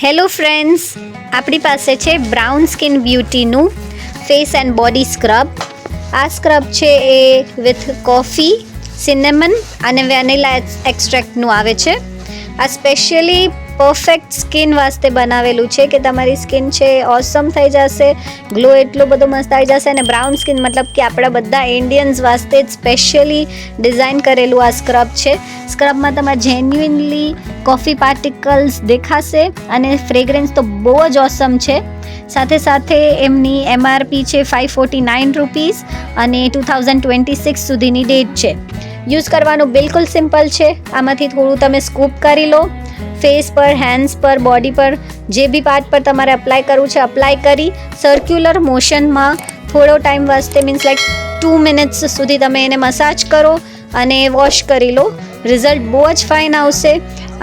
Hello friends, આપણી પાસે છે બ્રાઉન સ્કિન બ્યુટીનું ફેસ એન્ડ બોડી સ્ક્રબ. આ સ્ક્રબ છે એ વિથ કોફી, સિનેમન અને વેનિલા એક્સ્ટ્રેક્ટનું આવે છે. આ સ્પેશિયલી પરફેક્ટ સ્કિન વાસ્તે બનાવેલું છે કે તમારી સ્કિન છે ઓસમ થઈ જશે, ગ્લો એટલો બધો મસ્ત આવી જશે. અને બ્રાઉન સ્કિન મતલબ કે આપણા બધા ઇન્ડિયન્સ વાસ્તે જ સ્પેશિયલી ડિઝાઇન કરેલું આ સ્ક્રબ છે. સ્ક્રબમાં તમારે જેન્યુઇનલી કોફી પાર્ટિકલ્સ દેખાશે અને ફ્રેગ્રન્સ તો બહુ જ ઓસમ છે. સાથે સાથે એમની MRP છે 549 રૂપીસ અને 2026 સુધીની ડેટ છે. યુઝ કરવાનું બિલકુલ સિમ્પલ છે. આમાંથી થોડું તમે સ્કૂપ કરી લો, ફેસ પર, હેન્ડ્સ પર, બોડી પર, જે બી પાર્ટ પર તમારે અપ્લાય કરવું છે અપ્લાય કરી સર્ક્યુલર મોશનમાં થોડો ટાઈમ વાસ્તે મીન્સ લાઈક 2 મિનિટ્સ સુધી તમે એને મસાજ કરો અને વોશ કરી લો. રિઝલ્ટ બહુ જ ફાઇન આવશે.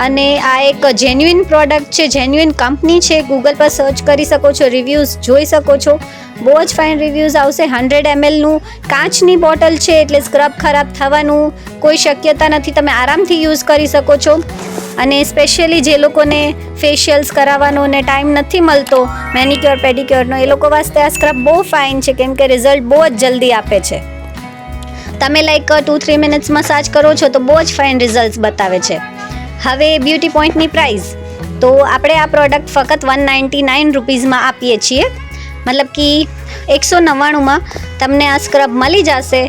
અને આ એક જેન્યુઇન પ્રોડક્ટ છે, જેન્યુઇન કંપની છે. ગૂગલ પર સર્ચ કરી શકો છો, રિવ્યૂઝ જોઈ શકો છો. બહુ જ ફાઇન રિવ્યૂઝ આવશે. 100 mlનું કાચની બોટલ છે એટલે સ્ક્રબ ખરાબ થવાનું કોઈ શક્યતા નથી. તમે આરામથી યુઝ કરી શકો છો. અને સ્પેશિયલી જે લોકોને ફેશિયલ્સ કરાવવાનો ને ટાઈમ નથી મળતો, મેનિક્યોર પેડિક્યોરનો, એ લોકો વાસ્તે આ સ્ક્રબ બહુ ફાઇન છે કેમ કે રિઝલ્ટ બહુ જ જલ્દી આપે છે. તમે લાઈક 2-3 મિનિટ્સ મસાજ કરો છો તો બહુ જ ફાઇન રિઝલ્ટ્સ બતાવે છે. હવે બ્યુટી પોઈન્ટની પ્રાઇસ તો આપણે આ પ્રોડક્ટ ફક્ત 199 રૂપીઝમાં આપીએ છીએ. મતલબ કે 199માં તમને આ સ્ક્રબ મળી જશે.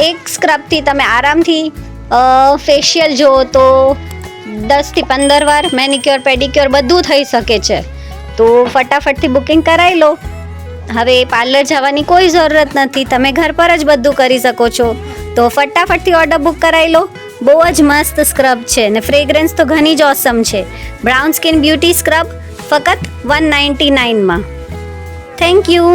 એક સ્ક્રબથી તમે આરામથી ફેશિયલ જો તો 10 થી 15 વાર, મેનિક્યોર પેડિક્યોર બધું થઈ શકે છે. તો ફટાફટથી બુકિંગ કરાવી લો. હવે પાર્લર જવાની કોઈ જરૂરત નથી, તમે ઘર પર જ બધું કરી શકો છો. તો ફટાફટથી ઓર્ડર બુક કરાવી લો. બહુ જ મસ્ત સ્ક્રબ છે ને ફ્રેગ્રન્સ તો ઘણી જ ઓસમ છે. બ્રાઉન સ્કિન બ્યુટી સ્ક્રબ ફક્ત 199માં. Thank you.